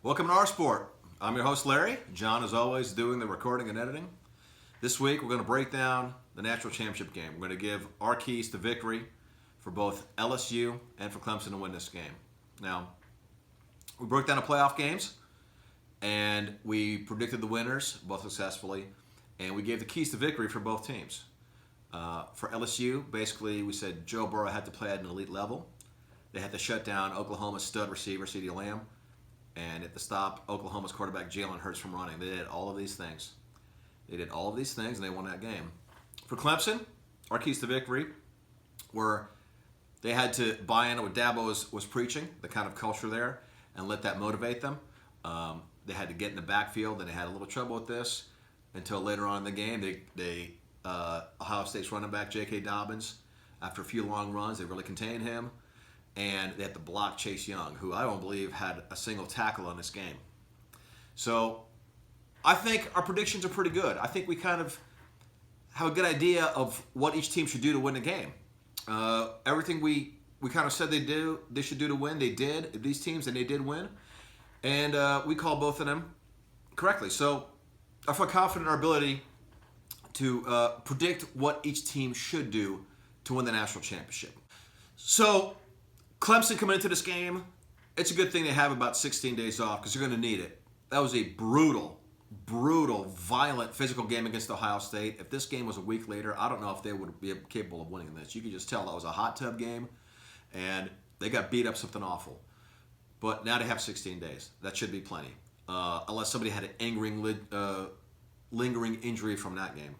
Welcome to OurSport. I'm your host, Larry. John, as always, doing the recording and editing. This week, we're going to break down the national championship game. We're going to give our keys to victory for both LSU and for Clemson to win this game. Now, we broke down the playoff games, and we predicted the winners, both successfully, and we gave the keys to victory for both teams. For LSU, basically, we said Joe Burrow had to play at an elite level. They had to shut down Oklahoma's stud receiver, CeeDee Lamb, and at the stop Oklahoma's quarterback Jalen Hurts from running. They did all of these things. And they won that game. For Clemson, our keys to victory were they had to buy into what Dabo was preaching, the kind of culture there, and let that motivate them. They had to get in the backfield, and they had a little trouble with this until later on in the game. Ohio State's running back J.K. Dobbins, after a few long runs, they really contained him. And they had to block Chase Young, who I don't believe had a single tackle on this game. So I think our predictions are pretty good. I think we kind of have a good idea of what each team should do to win the game. Everything we kind of said they should do to win, they did. These teams, and they did win. And we called both of them correctly. So I feel confident in our ability to predict what each team should do to win the national championship. So Clemson coming into this game, it's a good thing they have about 16 days off because they're going to need it. That was a brutal, violent, physical game against Ohio State. If this game was a week later, I don't know if they would be capable of winning this. You could just tell that was a hot tub game, and they got beat up something awful. But now they have 16 days. That should be plenty, unless somebody had an lingering injury from that game.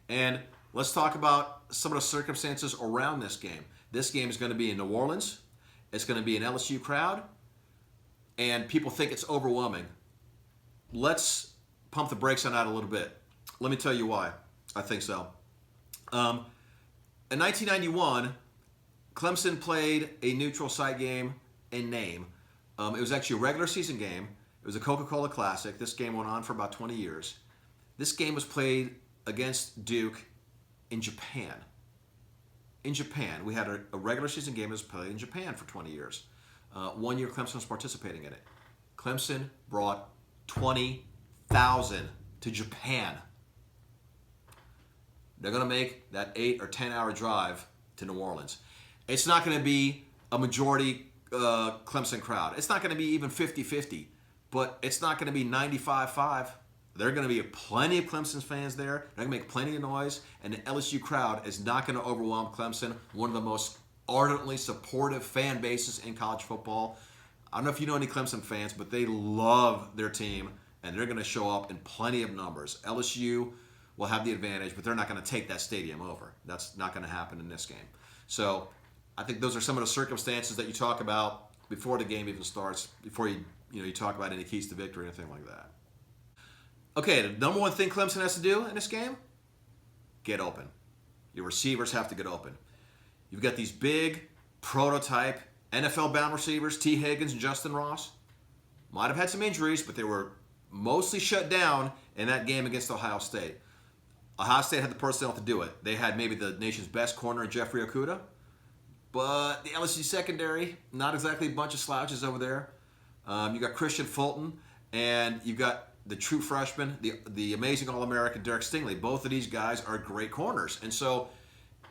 And let's talk about some of the circumstances around this game. This game is going to be in New Orleans. It's going to be an LSU crowd, and people think it's overwhelming. Let's pump the brakes on that a little bit. Let me tell you why I think so. In 1991, Clemson played a neutral site game in name. It was actually a regular season game. It was a Coca-Cola Classic. This game went on for about 20 years. This game was played against Duke in Japan. In Japan, we had a regular season game that was played in Japan for 20 years. 1 year Clemson was participating in it. Clemson brought 20,000 to Japan. They're going to make that 8 or 10 hour drive to New Orleans. It's not going to be a majority Clemson crowd. It's not going to be even 50-50, but it's not going to be 95-5. There are going to be plenty of Clemson fans there. They're going to make plenty of noise, and the LSU crowd is not going to overwhelm Clemson, one of the most ardently supportive fan bases in college football. I don't know if you know any Clemson fans, but they love their team, and they're going to show up in plenty of numbers. LSU will have the advantage, but they're not going to take that stadium over. That's not going to happen in this game. So I think those are some of the circumstances that you talk about before the game even starts, before you talk about any keys to victory or anything like that. Okay, the number one thing Clemson has to do in this game, get open. Your receivers have to get open. You've got these big, prototype, NFL-bound receivers, T. Higgins and Justin Ross. Might have had some injuries, but they were mostly shut down in that game against Ohio State. Ohio State had the personnel to do it. They had maybe the nation's best corner in Jeffrey Okudah, but the LSU secondary, not exactly a bunch of slouches over there. You got Christian Fulton, and you've got the true freshman, the amazing All-American Derek Stingley. Both of these guys are great corners. And so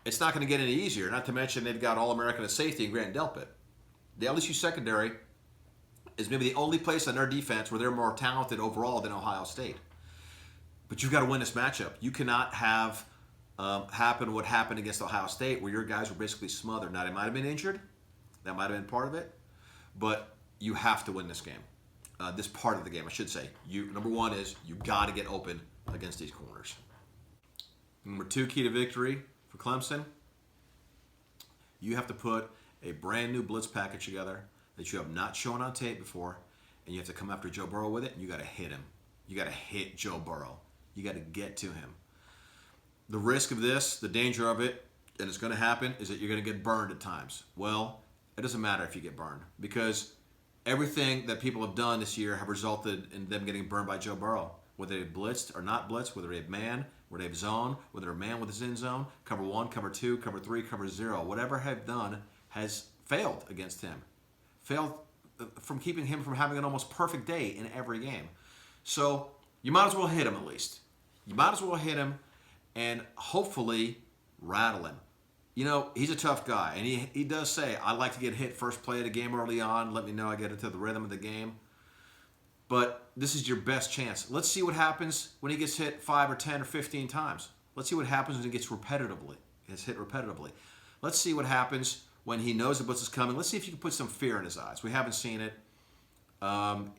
it's not going to get any easier, not to mention they've got All-American at safety and Grant Delpit. The LSU secondary is maybe the only place on their defense where they're more talented overall than Ohio State. But you've got to win this matchup. You cannot have happen what happened against Ohio State, where your guys were basically smothered. Now, they might have been injured. That might have been part of it. But you have to win this game. This part of the game, I should say. Number one is you got to get open against these corners. Number two key to victory for Clemson, you have to put a brand new blitz package together that you have not shown on tape before, and you have to come after Joe Burrow with it, and you got to hit him. You got to hit Joe Burrow. You got to get to him. The risk of this, the danger of it, and it's going to happen, is that you're going to get burned at times. Well, it doesn't matter if you get burned, because everything that people have done this year have resulted in them getting burned by Joe Burrow. Whether they've blitzed or not blitzed, whether they've man, whether they've zone, whether they're man with his end zone, cover 1, cover 2, cover 3, cover 0. Whatever have done has failed against him. Failed from keeping him from having an almost perfect day in every game. So you might as well hit him at least. You might as well hit him and hopefully rattle him. You know, he's a tough guy, and he does say, I like to get hit first play of the game early on, let me know I get into the rhythm of the game. But this is your best chance. Let's see what happens when he gets hit 5 or 10 or 15 times. Let's see what happens when he gets hit repetitively. Let's see what happens when he knows the blitz is coming. Let's see if you can put some fear in his eyes. We haven't seen it.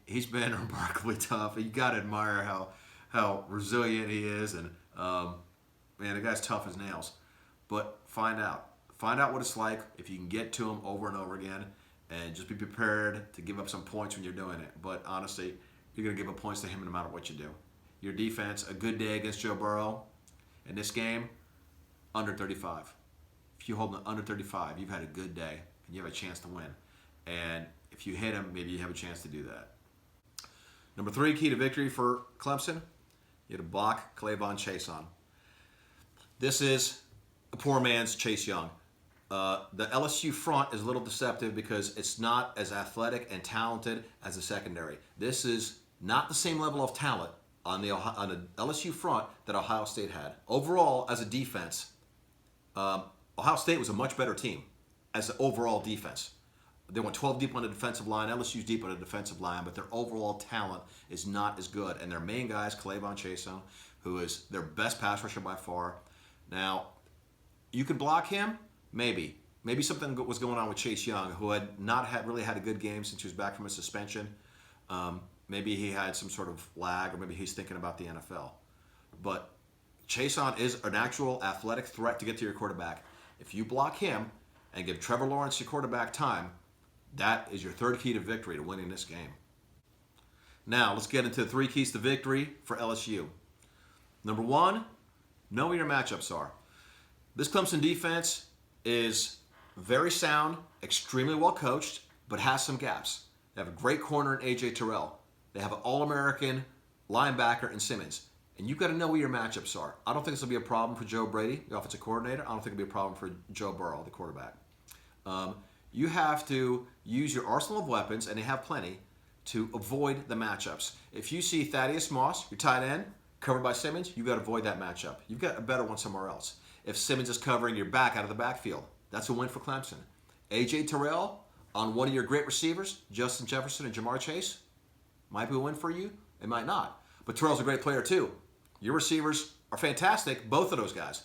He's been remarkably tough. You got to admire how resilient he is, and man, the guy's tough as nails. But find out what it's like if you can get to him over and over again, and just be prepared to give up some points when you're doing it. But honestly, you're going to give up points to him no matter what you do. Your defense, a good day against Joe Burrow in this game, under 35. If you hold him under 35, you've had a good day, and you have a chance to win. And if you hit him, maybe you have a chance to do that. Number 3, key to victory for Clemson, you had to block Clavon Chason. This is a poor man's Chase Young. The LSU front is a little deceptive because it's not as athletic and talented as the secondary. This is not the same level of talent on the LSU front that Ohio State had. Overall, as a defense, Ohio State was a much better team as an overall defense. They went 12 deep on the defensive line. LSU's deep on the defensive line, but their overall talent is not as good. And their main guy is Clavon Chason, who is their best pass rusher by far. Now, you could block him, maybe. Maybe something was going on with Chase Young, who had not really had a good game since he was back from a suspension. Maybe he had some sort of lag, or maybe he's thinking about the NFL. But Chason is an actual athletic threat to get to your quarterback. If you block him and give Trevor Lawrence your quarterback time, that is your third key to victory, to winning this game. Now, let's get into the 3 keys to victory for LSU. Number 1, know where your matchups are. This Clemson defense is very sound, extremely well coached, but has some gaps. They have a great corner in A.J. Terrell. They have an All-American linebacker in Simmons. And you've got to know where your matchups are. I don't think this will be a problem for Joe Brady, the offensive coordinator. I don't think it'll be a problem for Joe Burrow, the quarterback. You have to use your arsenal of weapons, and they have plenty, to avoid the matchups. If you see Thaddeus Moss, your tight end, covered by Simmons, you've got to avoid that matchup. You've got a better one somewhere else. If Simmons is covering your back out of the backfield, that's a win for Clemson. A.J. Terrell on one of your great receivers, Justin Jefferson and Jamar Chase, might be a win for you. It might not. But Terrell's a great player too. Your receivers are fantastic, both of those guys.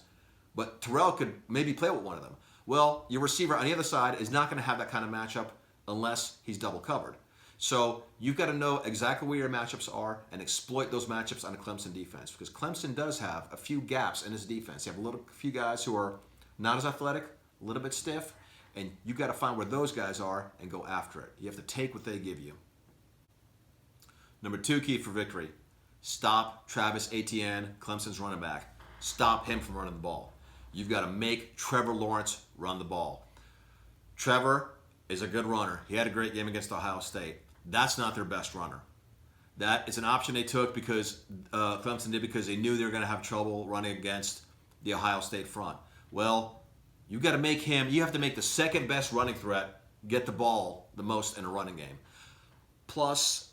But Terrell could maybe play with one of them. Well, your receiver on the other side is not going to have that kind of matchup unless he's double covered. So you've got to know exactly where your matchups are and exploit those matchups on the Clemson defense, because Clemson does have a few gaps in his defense. You have a few guys who are not as athletic, a little bit stiff, and you've got to find where those guys are and go after it. You have to take what they give you. Number 2 key for victory. Stop Travis Etienne, Clemson's running back. Stop him from running the ball. You've got to make Trevor Lawrence run the ball. Trevor is a good runner. He had a great game against Ohio State. That's not their best runner. That is an option they took because Clemson did, because they knew they were going to have trouble running against the Ohio State front. Well, you have to make the second best running threat get the ball the most in a running game. Plus,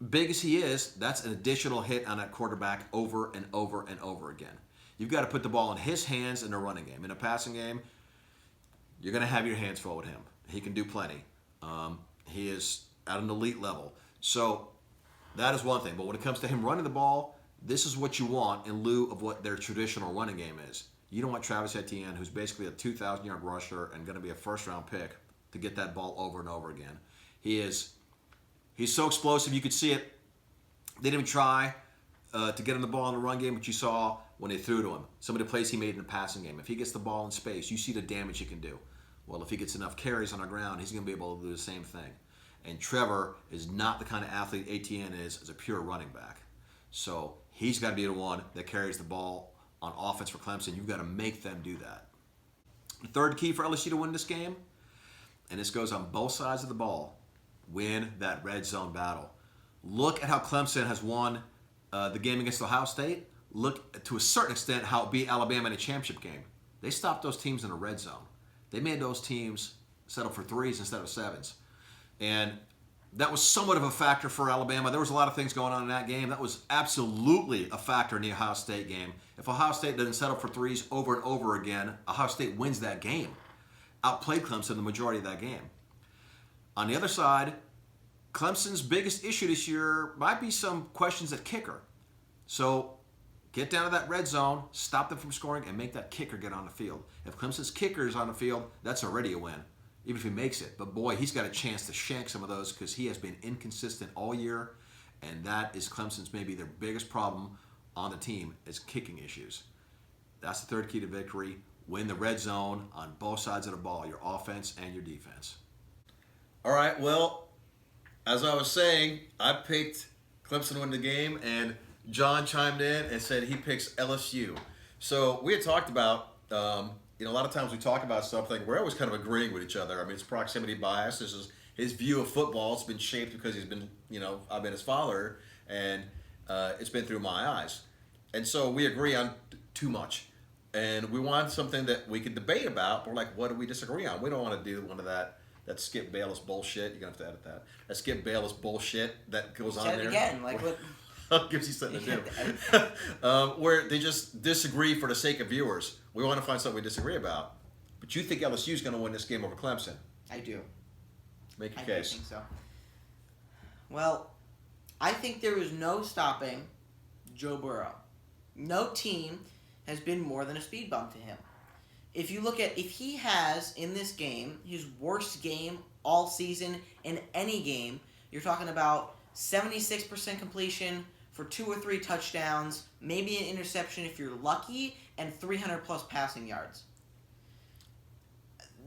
big as he is, that's an additional hit on that quarterback over and over and over again. You've got to put the ball in his hands in a running game. In a passing game, you're going to have your hands full with him. He can do plenty. He is at an elite level. So that is one thing. But when it comes to him running the ball, this is what you want in lieu of what their traditional running game is. You don't want Travis Etienne, who's basically a 2,000-yard rusher and going to be a first-round pick, to get that ball over and over again. He's so explosive. You could see it. They didn't even try to get him the ball in the run game, but you saw when they threw to him. Some of the plays he made in the passing game. If he gets the ball in space, you see the damage he can do. Well, if he gets enough carries on the ground, he's going to be able to do the same thing. And Trevor is not the kind of athlete Etienne is as a pure running back. So he's got to be the one that carries the ball on offense for Clemson. You've got to make them do that. The third key for LSU to win this game, and this goes on both sides of the ball, win that red zone battle. Look at how Clemson has won the game against Ohio State. Look, to a certain extent, how it beat Alabama in a championship game. They stopped those teams in the red zone. They made those teams settle for threes instead of sevens. And that was somewhat of a factor for Alabama. There was a lot of things going on in that game. That was absolutely a factor in the Ohio State game. If Ohio State doesn't settle for threes over and over again, Ohio State wins that game. Outplayed Clemson the majority of that game. On the other side, Clemson's biggest issue this year might be some questions at kicker. So get down to that red zone, stop them from scoring, and make that kicker get on the field. If Clemson's kicker is on the field, that's already a win, even if he makes it. But boy, he's got a chance to shank some of those because he has been inconsistent all year, and that is Clemson's maybe their biggest problem on the team is kicking issues. That's the third key to victory. Win the red zone on both sides of the ball, your offense and your defense. All right, well, as I was saying, I picked Clemson to win the game, and John chimed in and said he picks LSU. So we had talked about, a lot of times we talk about something, we're always kind of agreeing with each other. I mean, it's proximity bias. This is his view of football. It's been shaped because he's been, I've been his father, and it's been through my eyes. And so we agree on too much. And we want something that we could debate about, but we're like, what do we disagree on? We don't want to do one of that Skip Bayless bullshit. You're going to have to edit that. That Skip Bayless bullshit that goes on there. Say it again. Like what? Gives you something to do. Where they just disagree for the sake of viewers. We want to find something we disagree about. But you think LSU is going to win this game over Clemson? I do. Make your I case. think so. Well, I think there is no stopping Joe Burrow. No team has been more than a speed bump to him. If you look at, if he has in this game his worst game all season in any game, you're talking about 76% completion for 2 or 3 touchdowns, maybe an interception if you're lucky, and 300 plus passing yards.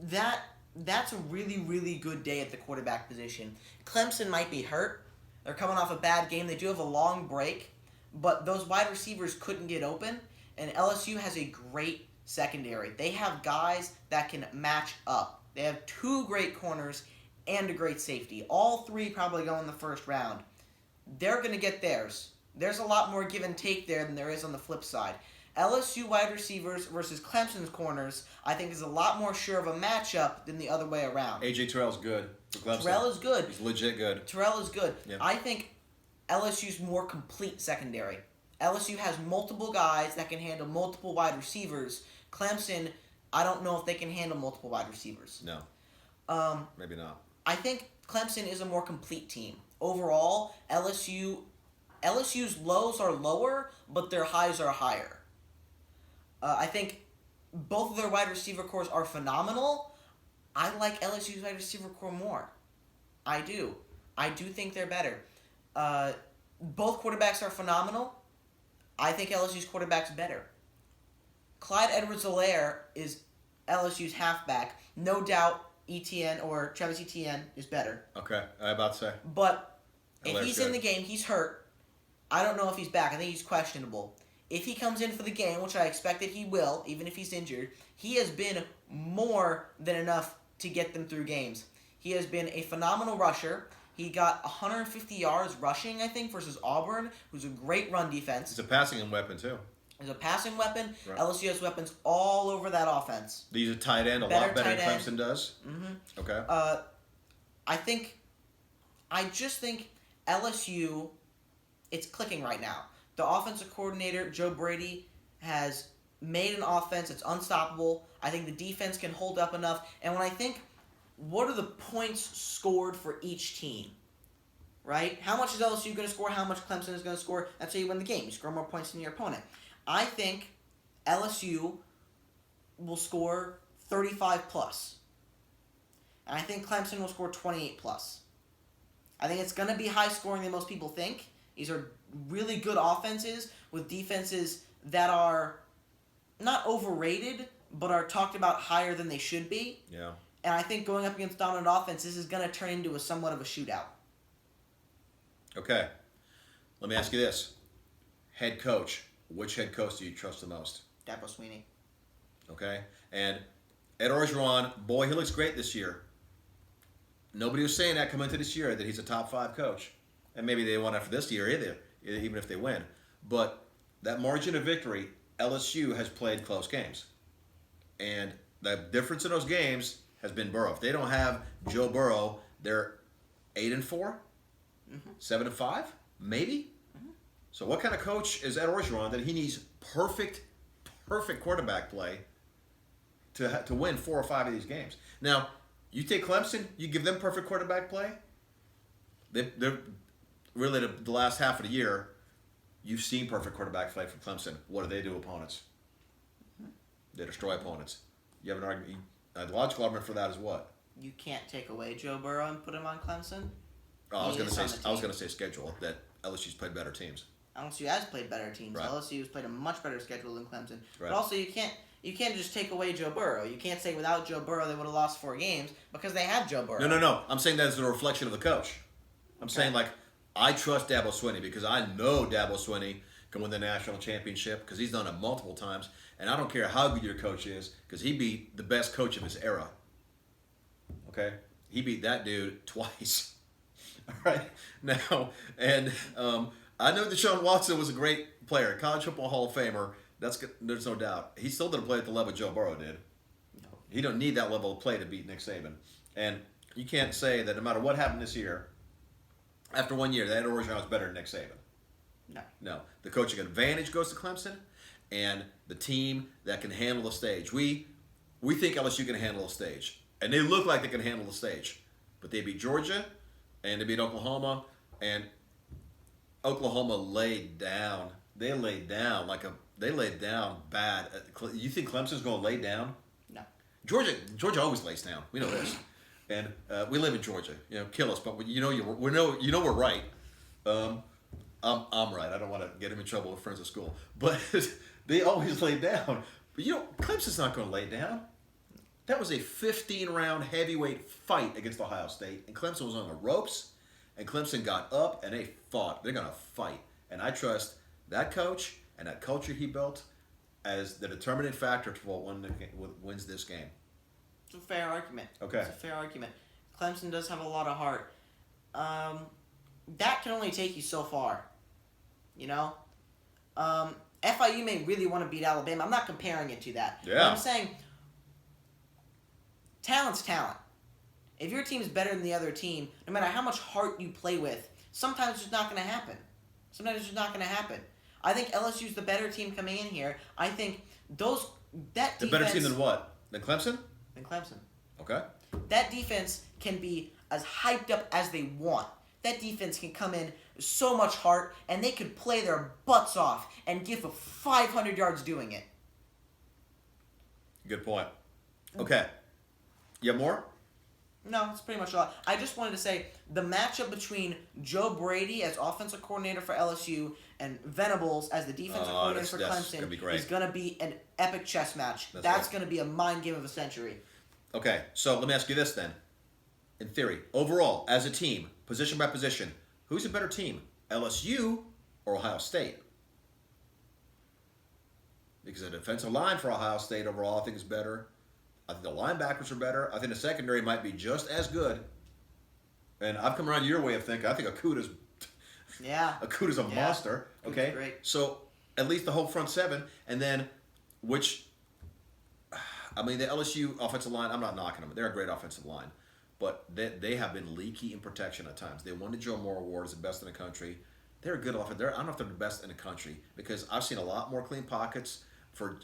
That's a really, really good day at the quarterback position. Clemson might be hurt. They're coming off a bad game. They do have a long break, but those wide receivers couldn't get open, and LSU has a great secondary. They have guys that can match up. They have 2 great corners and a great safety. All 3 probably go in the first round. They're going to get theirs. There's a lot more give and take there than there is on the flip side. LSU wide receivers versus Clemson's corners, I think, is a lot more sure of a matchup than the other way around. A.J. Terrell's good for Clemson. Terrell is good. He's legit good. Terrell is good. Yeah. I think LSU's more complete secondary. LSU has multiple guys that can handle multiple wide receivers. Clemson, I don't know if they can handle multiple wide receivers. No. Maybe not. I think Clemson is a more complete team. Overall, LSU's lows are lower, but their highs are higher. I think both of their wide receiver cores are phenomenal. I like LSU's wide receiver core more. I do. I do think they're better. Both quarterbacks are phenomenal. I think LSU's quarterback's better. Clyde Edwards-Helaire is LSU's halfback. No doubt Etienne or Travis Etienne is better. Okay, I was about to say. But if Hilaire's he's good. in the game, he's hurt. I don't know if he's back. I think he's questionable. If he comes in for the game, which I expect that he will, even if he's injured, he has been more than enough to get them through games. He has been a phenomenal rusher. He got 150 yards rushing, I think, versus Auburn, who's a great run defense. He's a passing weapon, too. He's a passing weapon. Right. LSU has weapons all over that offense. He's a tight end, a lot better than Clemson does. Mm-hmm. Okay. I just think LSU, it's clicking right now. The offensive coordinator, Joe Brady, has made an offense that's unstoppable. I think the defense can hold up enough. And when I think, what are the points scored for each team? Right? How much is LSU going to score? How much Clemson is going to score? That's how you win the game. You score more points than your opponent. I think LSU will score 35 plus. And I think Clemson will score 28 plus. I think it's going to be high scoring than most people think. These are really good offenses with defenses that are not overrated, but are talked about higher than they should be. Yeah. And I think going up against dominant offense, this is going to turn into a somewhat of a shootout. Okay. Let me ask you this. Head coach. Which head coach do you trust the most? Dabo Swinney. Okay. And Ed Orgeron, boy, he looks great this year. Nobody was saying that coming into this year, that he's a top 5 coach. And maybe they won't after this year either, even if they win. But that margin of victory, LSU has played close games. And the difference in those games has been Burrow. If they don't have Joe Burrow, they're 8-4, 7-5, maybe. So what kind of coach is Ed Orgeron that he needs perfect quarterback play to win 4 or 5 of these games? Now, you take Clemson, you give them perfect quarterback play. They're really the last half of the year. You've seen perfect quarterback play from Clemson. What do they do to opponents? They destroy opponents. You have an argument. A logical argument for that is what? You can't take away Joe Burrow and put him on Clemson. I was going to say schedule that LSU's played better teams. LSU has played better teams. Right. LSU has played a much better schedule than Clemson. Right. But also, you can't just take away Joe Burrow. You can't say without Joe Burrow they would have lost 4 games because they have Joe Burrow. No. I'm saying that as a reflection of the coach. I'm saying, like, I trust Dabo Swinney because I know Dabo Swinney can win the national championship because he's done it multiple times. And I don't care how good your coach is because he beat the best coach of his era. Okay? He beat that dude twice. All right? Now, and I know Deshaun Watson was a great player, college football Hall of Famer. There's no doubt. He still didn't play at the level Joe Burrow did. No. He don't need that level of play to beat Nick Saban. And you can't say that no matter what happened this year, after 1 year, that Ed Orgeron was better than Nick Saban. No. The coaching advantage goes to Clemson, and the team that can handle the stage. We think LSU can handle the stage, and they look like they can handle the stage. But they beat Georgia, and they beat Oklahoma, and Oklahoma laid down. They laid down bad. You think Clemson's going to lay down? No. Georgia always lays down. We know this. And we live in Georgia. Kill us, but we know we're right. I'm right. I don't want to get him in trouble with friends at school, but they always lay down. But Clemson's not going to lay down. That was a 15-round heavyweight fight against Ohio State, and Clemson was on the ropes, and Clemson got up and they fought. They're going to fight, and I trust that coach and that culture he built as the determining factor to what wins this game. It's a fair argument. Okay. It's a fair argument. Clemson does have a lot of heart. That can only take you so far. FIU may really want to beat Alabama. I'm not comparing it to that. Yeah. But I'm saying talent's talent. If your team is better than the other team, no matter how much heart you play with, sometimes it's just not going to happen. I think LSU's the better team coming in here. I think that defense... The better team than what? Than Clemson? Than Clemson. Okay. That defense can be as hyped up as they want. That defense can come in so much heart, and they could play their butts off and give up 500 yards doing it. Good point. Okay. You have more? No, that's pretty much all. I just wanted to say the matchup between Joe Brady as offensive coordinator for LSU and Venables as the defensive coordinator for Clemson is going to be an epic chess match. That's going to be a mind game of a century. Okay, so let me ask you this then. In theory, overall, as a team, position by position, who's a better team, LSU or Ohio State? Because the defensive line for Ohio State overall, I think, is better. I think the linebackers are better. I think the secondary might be just as good. And I've come around your way of thinking. I think Akuta's a monster. Okay, great. So at least the whole front seven, and then the LSU offensive line. I'm not knocking them. They're a great offensive line, but they have been leaky in protection at times. They won the Joe Moore Award as the best in the country. They're a good offense. I don't know if they're the best in the country because I've seen a lot more clean pockets for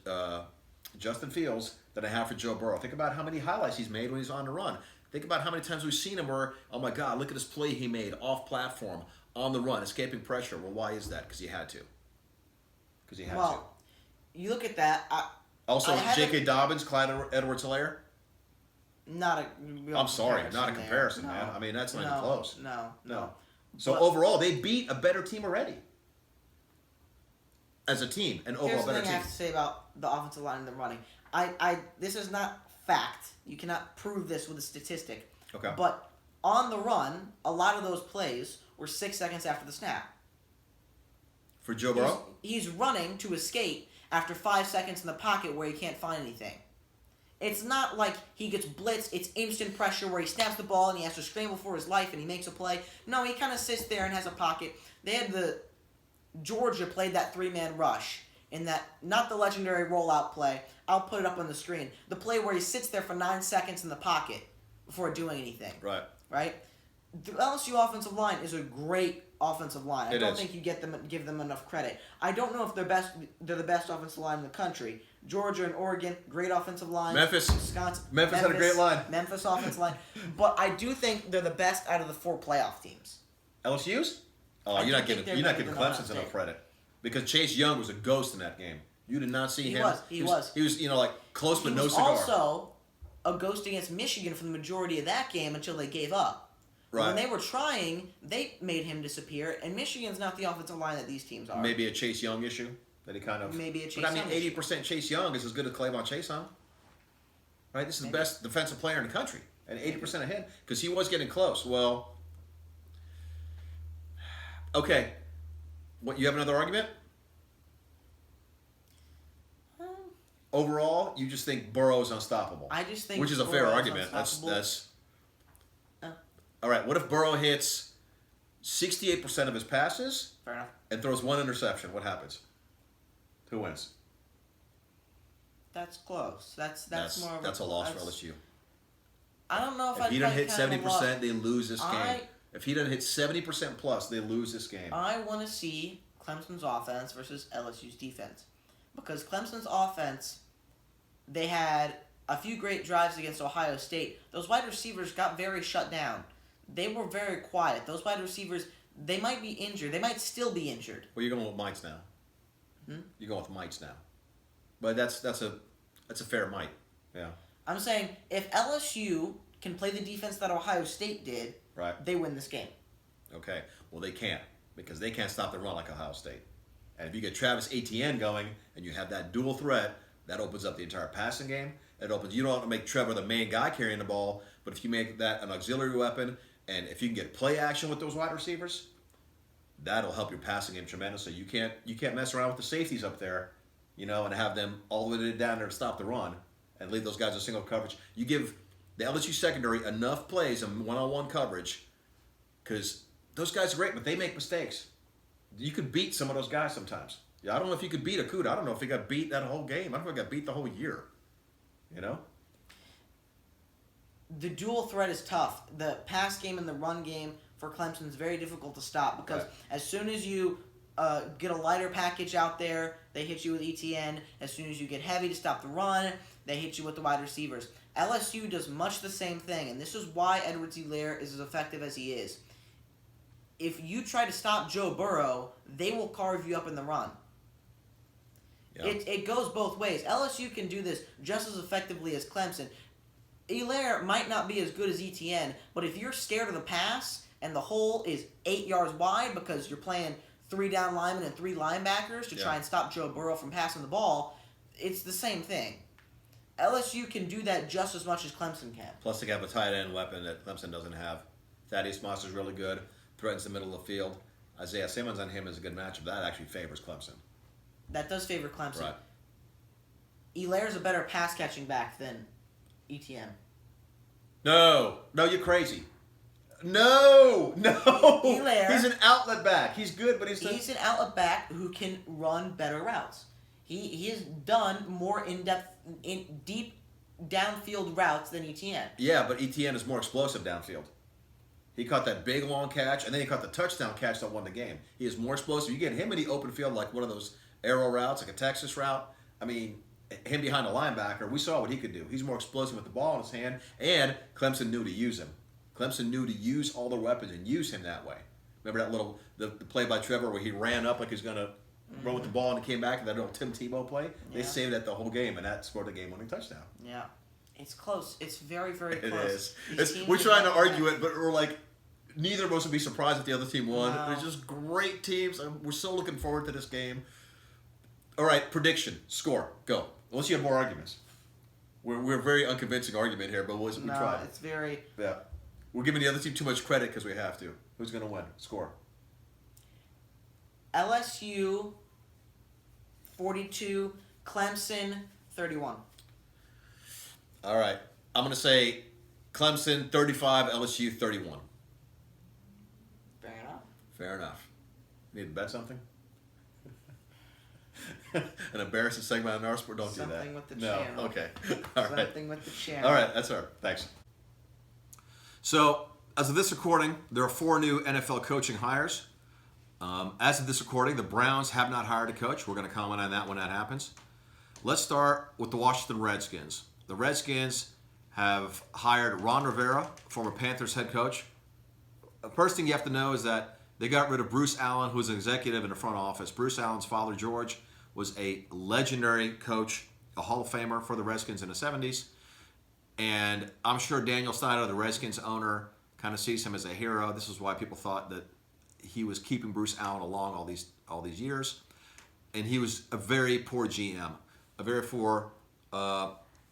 Justin Fields than I have for Joe Burrow. Think about how many highlights he's made when he's on the run. Think about how many times we've seen him where, oh my God, look at this play he made off platform, on the run, escaping pressure. Well, why is that? Because he had to. You look at that. J.K. Dobbins, Clyde Edwards-Helaire. I'm sorry, not a comparison, man. I mean, that's not even close. No. So overall, they beat a better team already. As a team, an overall better team. Here's the thing I have to say about the offensive line and the running. This is not fact. You cannot prove this with a statistic. Okay. But on the run, a lot of those plays were 6 seconds after the snap. For Joe Burrow? He's running to escape after 5 seconds in the pocket where he can't find anything. It's not like he gets blitzed, it's instant pressure where he snaps the ball and he has to scramble for his life and he makes a play. No, he kind of sits there and has a pocket. Georgia played that 3-man rush in that, not the legendary rollout play. I'll put it up on the screen. The play where he sits there for 9 seconds in the pocket before doing anything. Right. Right? The LSU offensive line is a great offensive line. I don't think you give them enough credit. I don't know if they're the best offensive line in the country. Georgia and Oregon, great offensive line. Memphis. Wisconsin. Memphis had a great line. Memphis offensive line. But I do think they're the best out of the 4 playoff teams. LSU's? Oh, you're not giving Clemson enough credit. Because Chase Young was a ghost in that game. You did not see him. He was. He was, like, close but no cigar. He was also a ghost against Michigan for the majority of that game until they gave up. Right. When they were trying, they made him disappear, and Michigan's not the offensive line that these teams are. Maybe a Chase Young issue that he kind of. Maybe a Chase Young. But 80% Chase Young is as good as Clavon Chase, huh? Right. This is the best defensive player in the country, and 80% of him because he was getting close. Well, okay. What, you have another argument? Overall, you just think Burrow is unstoppable. I just think, which is a fair argument. That's. All right, what if Burrow hits 68% of his passes Fair enough. And throws 1 interception? What happens? Who wins? That's close. That's more of a loss for LSU. I don't know if he doesn't hit 70%, they lose this game. If he doesn't hit 70% plus, they lose this game. I want to see Clemson's offense versus LSU's defense. Because Clemson's offense, they had a few great drives against Ohio State. Those wide receivers got very shut down. They were very quiet. Those wide receivers, they might be injured. They might still be injured. Well, you're going with mites now. You're going with mites now. But that's a fair mite. Yeah. I'm saying if LSU can play the defense that Ohio State did, right, they win this game. Okay. Well, they can't because they can't stop the run like Ohio State. And if you get Travis Etienne going and you have that dual threat, that opens up the entire passing game. It opens. You don't have to make Trevor the main guy carrying the ball, but if you make that an auxiliary weapon, and if you can get play action with those wide receivers, that'll help your passing game tremendously. You can't mess around with the safeties up there, and have them all the way down there to stop the run and leave those guys in single coverage. You give the LSU secondary enough plays and one-on-one coverage because those guys are great, but they make mistakes. You could beat some of those guys sometimes. Yeah, I don't know if you could beat Akuda. I don't know if he got beat that whole game. I don't know if he got beat the whole year. The dual threat is tough. The pass game and the run game for Clemson is very difficult to stop because as soon as you get a lighter package out there, they hit you with ETN. As soon as you get heavy to stop the run, they hit you with the wide receivers. LSU does much the same thing, and this is why Edwards-Helaire is as effective as he is. If you try to stop Joe Burrow, they will carve you up in the run. Yep. It goes both ways. LSU can do this just as effectively as Clemson. Helaire might not be as good as ETN, but if you're scared of the pass and the hole is 8 yards wide because you're playing 3 down linemen and 3 linebackers to try and stop Joe Burrow from passing the ball, it's the same thing. LSU can do that just as much as Clemson can. Plus, they have a tight end weapon that Clemson doesn't have. Thaddeus Moss is really good, threatens the middle of the field. Isaiah Simmons on him is a good matchup. That actually favors Clemson. That does favor Clemson. Right. Hilaire's a better pass-catching back than ETN. No, you're crazy. No. Helaire, he's an outlet back. He's good, but he's an outlet back who can run better routes. He has done more in-depth, deep downfield routes than ETN. Yeah, but ETN is more explosive downfield. He caught that big long catch, and then he caught the touchdown catch that won the game. He is more explosive. You get him in the open field like one of those arrow routes, like a Texas route. I mean, him behind a linebacker, we saw what he could do. He's more explosive with the ball in his hand, and Clemson knew to use him. Clemson knew to use all their weapons and use him that way. Remember that little the play by Trevor where he ran up like he's going to run with the ball and he came back, and that little Tim Tebow play? They saved that the whole game, and that scored the game-winning touchdown. Yeah. It's close. It's very, very close. It is. We're trying to argue it, but we're like, neither of us would be surprised if the other team won. No. They're just great teams. We're so looking forward to this game. All right, prediction, score, go. Unless you have more arguments. We're a very unconvincing argument here, but we tried. It's very... Yeah. We're giving the other team too much credit because we have to. Who's going to win? Score. LSU 42, Clemson 31. All right. I'm going to say Clemson 35, LSU 31. Fair enough. Need to bet something? An embarrassing segment on OurSport? Don't something do that. Something with the channel. No, Okay. All right. Something with the channel. All right. That's all right. Thanks. So, As of this recording, there are 4 new NFL coaching hires. As of this recording, the Browns have not hired a coach. We're going to comment on that when that happens. Let's start with the Washington Redskins. The Redskins have hired Ron Rivera, former Panthers head coach. The first thing you have to know is that they got rid of Bruce Allen, who was an executive in the front office. Bruce Allen's father, George, was a legendary coach, a Hall of Famer for the Redskins in the 70s. And I'm sure Daniel Snyder, the Redskins owner, kind of sees him as a hero. This is why people thought that he was keeping Bruce Allen along all these years. And he was a very poor GM, a very poor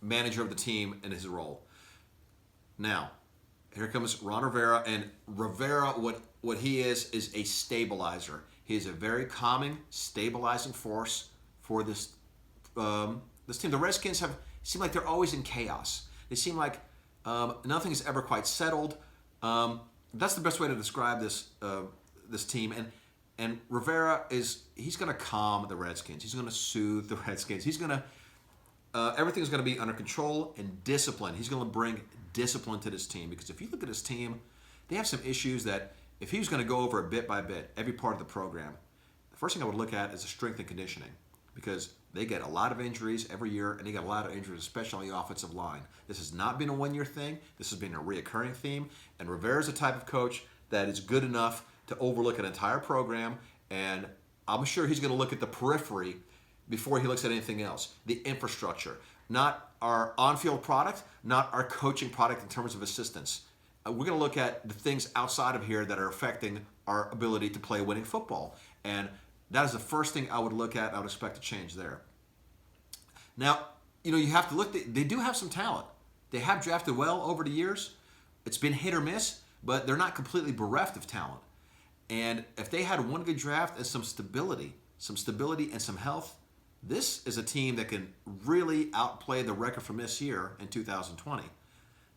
manager of the team in his role. Now, here comes Ron Rivera, and Rivera, what he is a stabilizer. He is a very calming, stabilizing force for this team. The Redskins seem like they're always in chaos. They seem like nothing is ever quite settled. That's the best way to describe this team. And Rivera he's going to calm the Redskins. He's going to soothe the Redskins. He's going to everything's going to be under control and discipline. He's going to bring discipline to this team, because if you look at his team, they have some issues that if he was going to go over it bit by bit, every part of the program, the first thing I would look at is the strength and conditioning, because they get a lot of injuries every year, and they get a lot of injuries, especially on the offensive line. This has not been a one-year thing. This has been a reoccurring theme, and Rivera's the type of coach that is good enough to overlook an entire program, and I'm sure he's going to look at the periphery before he looks at anything else. The infrastructure, not our on-field product, not our coaching product in terms of assistance. We're going to look at the things outside of here that are affecting our ability to play winning football. And that is the first thing I would look at. I would expect a change there. Now, you have to look. They do have some talent. They have drafted well over the years. It's been hit or miss, but they're not completely bereft of talent. And if they had one good draft and some stability and some health, this is a team that can really outplay the record from this year in 2020.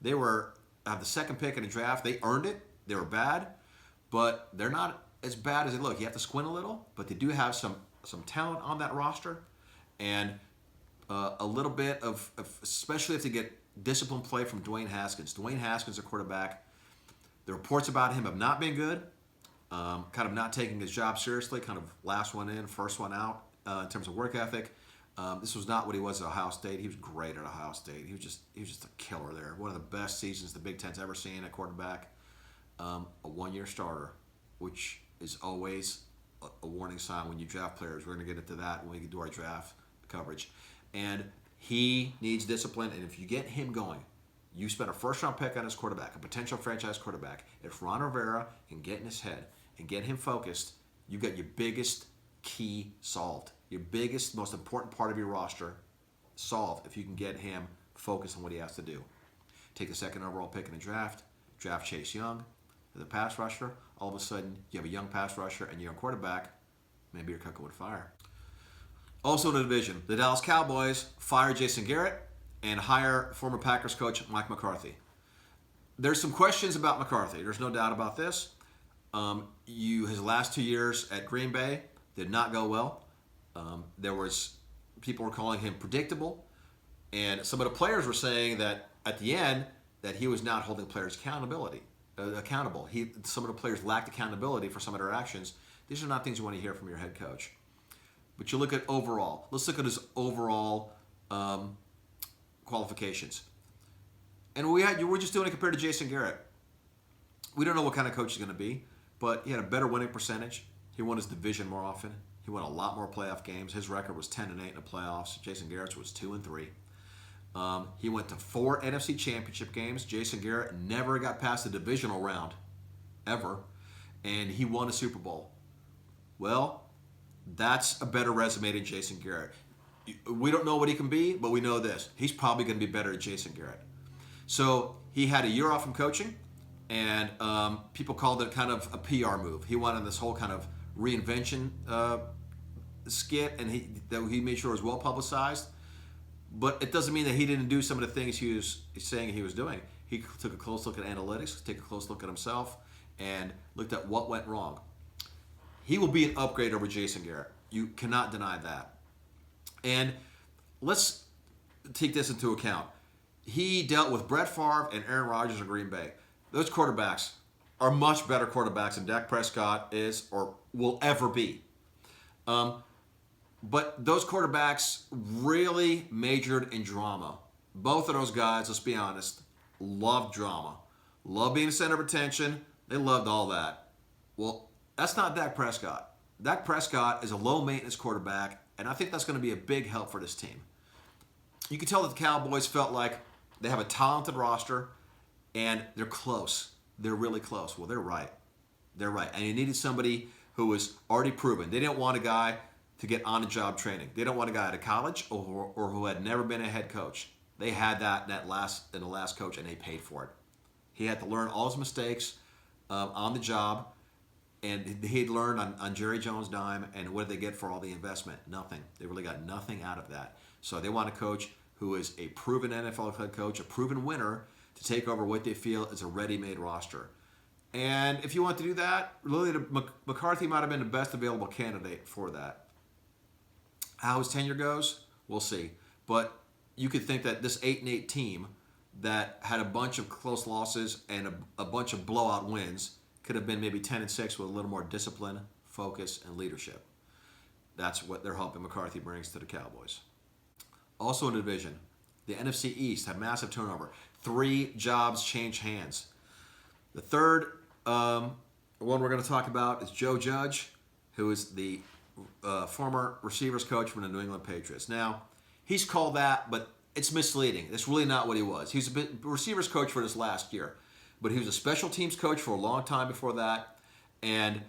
They have the second pick in the draft. They earned it. They were bad, but they're not as bad as they look. You have to squint a little, but they do have some talent on that roster, and a little bit of especially if they get disciplined play from Dwayne Haskins. Dwayne Haskins, their quarterback. The reports about him have not been good. Kind of not taking his job seriously. Kind of last one in, first one out. In terms of work ethic, this was not what he was at Ohio State. He was great at Ohio State. He was just a killer there. One of the best seasons the Big Ten's ever seen at quarterback. A one-year starter, which is always a warning sign when you draft players. We're going to get into that when we do our draft coverage. And he needs discipline, and if you get him going, you spend a first-round pick on his quarterback, a potential franchise quarterback. If Ron Rivera can get in his head and get him focused, you got your biggest key solved. Your biggest, most important part of your roster solved if you can get him focused on what he has to do. Take the second overall pick in the draft Chase Young, the pass rusher. All of a sudden, you have a young pass rusher and a young quarterback. Maybe you're cooking with fire. Also in the division, the Dallas Cowboys fire Jason Garrett and hire former Packers coach Mike McCarthy. There's some questions about McCarthy. There's no doubt about this. His last 2 years at Green Bay did not go well. People were calling him predictable, and some of the players were saying that at the end that he was not holding players accountable. Some of the players lacked accountability for some of their actions. These are not things you want to hear from your head coach. But you look at overall. Let's look at his overall qualifications. And we're just doing it compared to Jason Garrett. We don't know what kind of coach he's going to be, but he had a better winning percentage. He won his division more often. He won a lot more playoff games. His record was 10-8 in the playoffs. Jason Garrett's was 2-3. He went to 4 NFC Championship games. Jason Garrett never got past the divisional round, ever, and he won a Super Bowl. Well, that's a better resume than Jason Garrett. We don't know what he can be, but we know this. He's probably going to be better than Jason Garrett. So he had a year off from coaching, and people called it kind of a PR move. He wanted this whole kind of reinvention skit, and he made sure it was well publicized. But it doesn't mean that he didn't do some of the things he was saying he was doing. He took a close look at analytics, took a close look at himself, and looked at what went wrong. He will be an upgrade over Jason Garrett. You cannot deny that. And let's take this into account. He dealt with Brett Favre and Aaron Rodgers in Green Bay. Those quarterbacks are much better quarterbacks than Dak Prescott is or will ever be. But those quarterbacks really majored in drama. Both of those guys, let's be honest, loved drama. Loved being the center of attention. They loved all that. Well, that's not Dak Prescott. Dak Prescott is a low-maintenance quarterback, and I think that's going to be a big help for this team. You can tell that the Cowboys felt like they have a talented roster, and they're close. They're really close. Well, they're right. They're right. And you needed somebody who was already proven. They didn't want a guy to get on-the-job training. They don't want a guy out of college or who had never been a head coach. They had that in the last coach, and they paid for it. He had to learn all his mistakes on the job, and he'd learned on Jerry Jones' dime. And what did they get for all the investment? Nothing. They really got nothing out of that. So they want a coach who is a proven NFL head coach, a proven winner, to take over what they feel is a ready-made roster. And if you want to do that, really, McCarthy might have been the best available candidate for that. How his tenure goes, we'll see. But you could think that this 8-8 team that had a bunch of close losses and a bunch of blowout wins could have been maybe 10-6 with a little more discipline, focus, and leadership. That's what they're hoping McCarthy brings to the Cowboys. Also in the division, the NFC East had massive turnover. 3 jobs change hands. The third one we're going to talk about is Joe Judge, who is the former receivers coach from the New England Patriots. Now, he's called that, but it's misleading. It's really not what he was. He was a receivers coach for this last year, but he was a special teams coach for a long time before that, and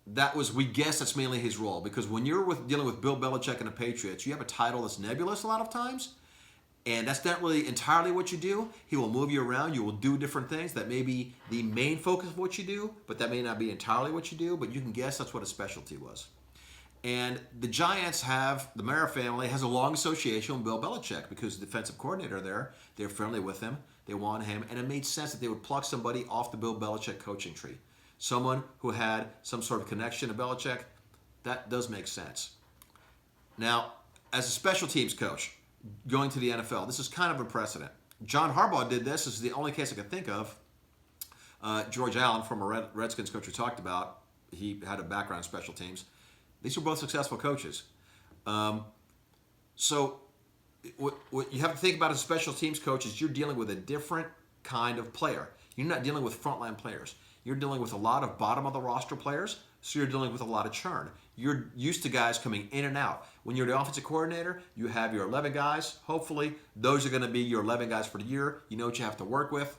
that was, we guess that's mainly his role, because when you're dealing with Bill Belichick and the Patriots, you have a title that's nebulous a lot of times, and that's not really entirely what you do. He will move you around. You will do different things. That may be the main focus of what you do, but that may not be entirely what you do, but you can guess that's what his specialty was. And the Giants the Mara family has a long association with Bill Belichick because the defensive coordinator there, they're friendly with him. They want him, and it made sense that they would pluck somebody off the Bill Belichick coaching tree. Someone who had some sort of connection to Belichick. That does make sense. Now, as a special teams coach, going to the NFL, this is kind of a precedent. John Harbaugh did this. This is the only case I could think of. George Allen, former Redskins coach we talked about, he had a background in special teams. These were both successful coaches. So what you have to think about as a special teams coach is you're dealing with a different kind of player. You're not dealing with frontline players. You're dealing with a lot of bottom of the roster players, so you're dealing with a lot of churn. You're used to guys coming in and out. When you're the offensive coordinator, you have your 11 guys. Hopefully, those are going to be your 11 guys for the year. You know what you have to work with.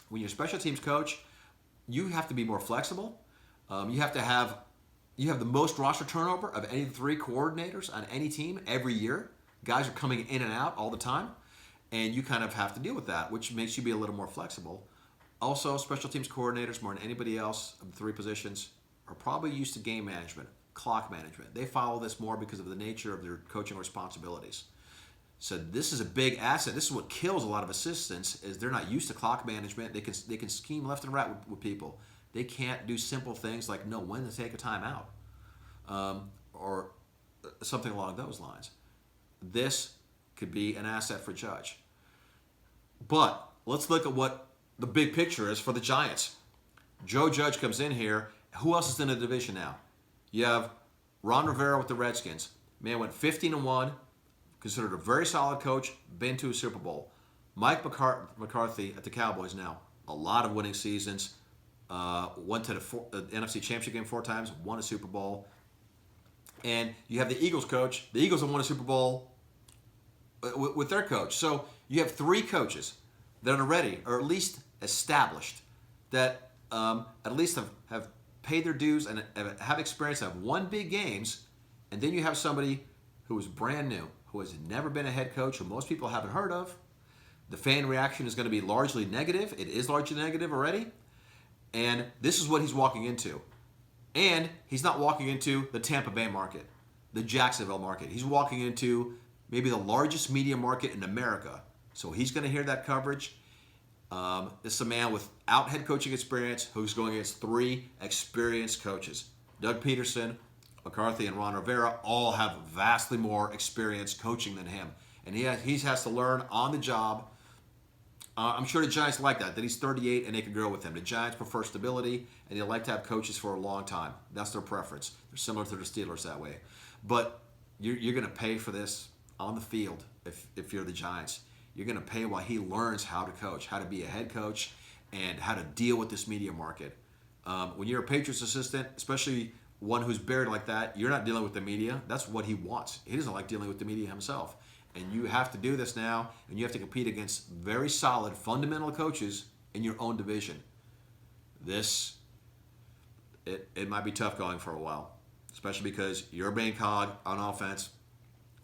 When you're a special teams coach, you have to be more flexible. You have the most roster turnover of any of the 3 coordinators on any team every year. Guys are coming in and out all the time, and you kind of have to deal with that, which makes you be a little more flexible. Also, special teams coordinators, more than anybody else of the 3 positions, are probably used to game management, clock management. They follow this more because of the nature of their coaching responsibilities. So this is a big asset. This is what kills a lot of assistants, is they're not used to clock management. They can scheme left and right with people. They can't do simple things like know when to take a timeout or something along those lines. This could be an asset for Judge. But let's look at what the big picture is for the Giants. Joe Judge comes in here. Who else is in the division now? You have Ron Rivera with the Redskins. Man went 15-1, considered a very solid coach, been to a Super Bowl. Mike McCarthy at the Cowboys now. A lot of winning seasons. Went to the NFC Championship game 4 times, won a Super Bowl. And you have the Eagles coach. The Eagles have won a Super Bowl with their coach. So you have 3 coaches that are ready, or at least established, that at least have paid their dues and have experience, have won big games. And then you have somebody who is brand new, who has never been a head coach, who most people haven't heard of. The fan reaction is going to be largely negative. It is largely negative already. And this is what he's walking into. And he's not walking into the Tampa Bay market, the Jacksonville market. He's walking into maybe the largest media market in America. So he's going to hear that coverage. This is a man without head coaching experience who's going against 3 experienced coaches. Doug Peterson, McCarthy, and Ron Rivera all have vastly more experience coaching than him. And he has to learn on the job I'm sure the Giants like that he's 38 and they can grow with him. The Giants prefer stability, and they like to have coaches for a long time. That's their preference. They're similar to the Steelers that way. But you're going to pay for this on the field if you're the Giants. You're going to pay while he learns how to coach, how to be a head coach, and how to deal with this media market. When you're a Patriots assistant, especially one who's buried like that, you're not dealing with the media. That's what he wants. He doesn't like dealing with the media himself. And you have to do this now, and you have to compete against very solid, fundamental coaches in your own division. It might be tough going for a while, especially because you're a main cog on offense.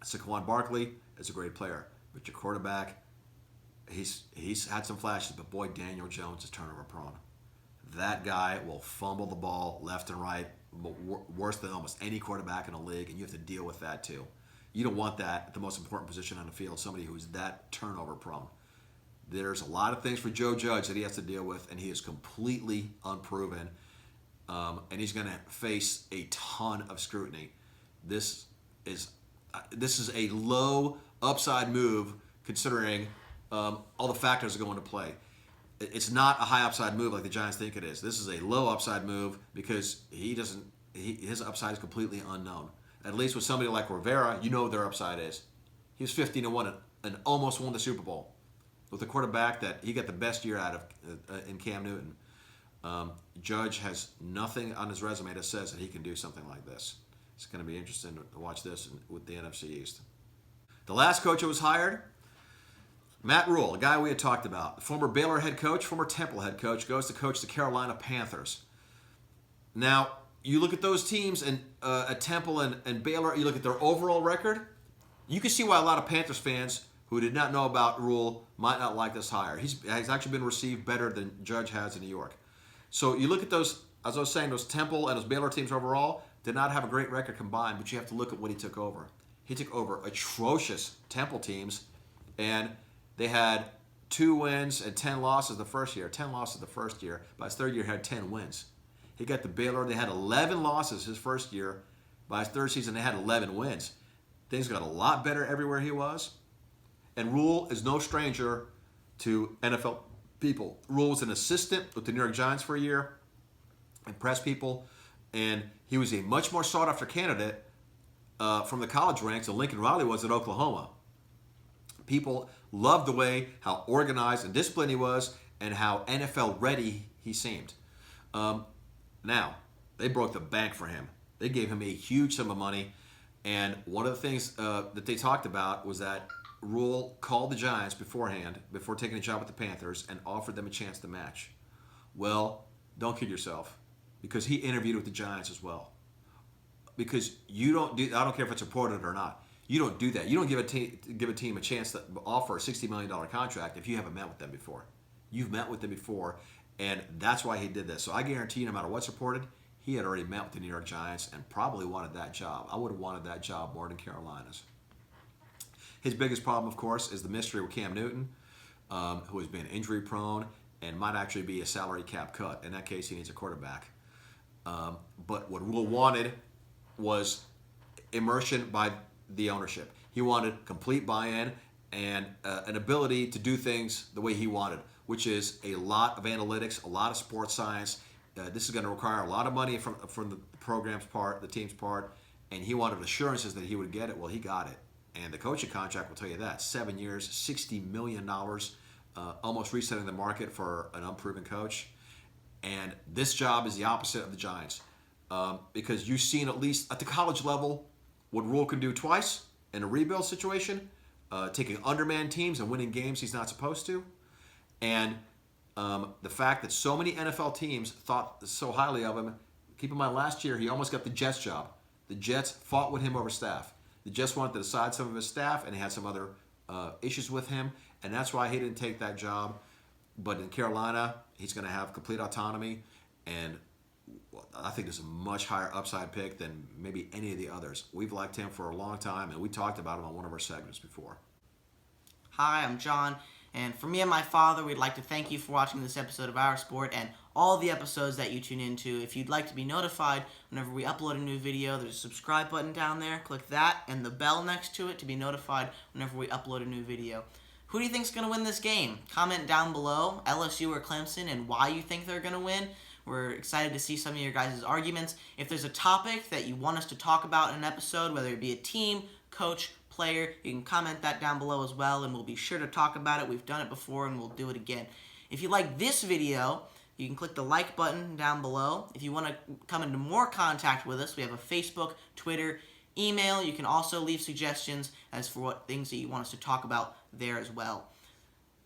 Saquon Barkley is a great player, but your quarterback, he's had some flashes, but boy, Daniel Jones is turnover prone. That guy will fumble the ball left and right, worse than almost any quarterback in the league, and you have to deal with that too. You don't want that at the most important position on the field, somebody who's that turnover prone. There's a lot of things for Joe Judge that he has to deal with, and he is completely unproven, and he's going to face a ton of scrutiny. This is a low upside move considering all the factors that go into play. It's not a high upside move like the Giants think it is. This is a low upside move because his upside is completely unknown. At least with somebody like Rivera, you know what their upside is. He was 15-1 and almost won the Super Bowl with a quarterback that he got the best year out of in Cam Newton. Judge has nothing on his resume that says that he can do something like this. It's going to be interesting to watch this with the NFC East. The last coach who was hired, Matt Rule, a guy we had talked about. Former Baylor head coach, former Temple head coach, goes to coach the Carolina Panthers. Now, you look at those teams and at Temple and Baylor, you look at their overall record, you can see why a lot of Panthers fans who did not know about Rule might not like this hire. He's actually been received better than Judge has in New York. So you look at those, as I was saying, those Temple and those Baylor teams overall did not have a great record combined, but you have to look at what he took over. He took over atrocious Temple teams, and they had 2 wins and 10 losses the first year. 10 losses the first year. By his third year, he had 10 wins. He got the Baylor. They had 11 losses his first year. By his third season, they had 11 wins. Things got a lot better everywhere he was. And Rule is no stranger to NFL people. Rule was an assistant with the New York Giants for a year, impressed people, and he was a much more sought-after candidate from the college ranks than Lincoln Riley was at Oklahoma. People loved the way, how organized and disciplined he was, and how NFL-ready he seemed. Now, they broke the bank for him. They gave him a huge sum of money, and one of the things that they talked about was that Rule called the Giants beforehand, before taking a job with the Panthers, and offered them a chance to match. Well, don't kid yourself, because he interviewed with the Giants as well. Because you don't do, I don't care if it's reported or not, you don't do that. You don't give a team a chance to offer a $60 million contract if you haven't met with them before. You've met with them before, and that's why he did this. So I guarantee you, no matter what's reported, he had already met with the New York Giants and probably wanted that job. I would have wanted that job more than Carolina's. His biggest problem, of course, is the mystery with Cam Newton, who has been injury prone and might actually be a salary cap cut. In that case, he needs a quarterback. But what Rule wanted was immersion by the ownership. He wanted complete buy-in and an ability to do things the way he wanted, which is a lot of analytics, a lot of sports science. This is going to require a lot of money from the program's part, the team's part, and he wanted assurances that he would get it. Well, he got it. And the coaching contract will tell you that. 7 years, $60 million, almost resetting the market for an unproven coach. And this job is the opposite of the Giants. Because you've seen, at least at the college level, what Rule can do twice in a rebuild situation, taking undermanned teams and winning games he's not supposed to. And the fact that so many NFL teams thought so highly of him. Keep in mind, last year he almost got the Jets job. The Jets fought with him over staff. The Jets wanted to decide some of his staff, and he had some other issues with him, and that's why he didn't take that job. But in Carolina, he's going to have complete autonomy, and I think there's a much higher upside pick than maybe any of the others. We've liked him for a long time, and we talked about him on one of our segments before. Hi, I'm John, and for me and my father, we'd like to thank you for watching this episode of Our Sport and all the episodes that you tune into. If you'd like to be notified whenever we upload a new video, there's a subscribe button down there. Click that and the bell next to it to be notified whenever we upload a new video. Who do you think's going to win this game? Comment down below, LSU or Clemson, and why you think they're going to win. We're excited to see some of your guys' arguments. If there's a topic that you want us to talk about in an episode, whether it be a team, coach, player, you can comment that down below as well, and we'll be sure to talk about it. We've done it before, and we'll do it again. If you like this video, you can click the like button down below. If you want to come into more contact with us, we have a Facebook, Twitter, email. You can also leave suggestions as for what things that you want us to talk about there as well.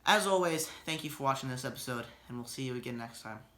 As always, thank you for watching this episode, and we'll see you again next time.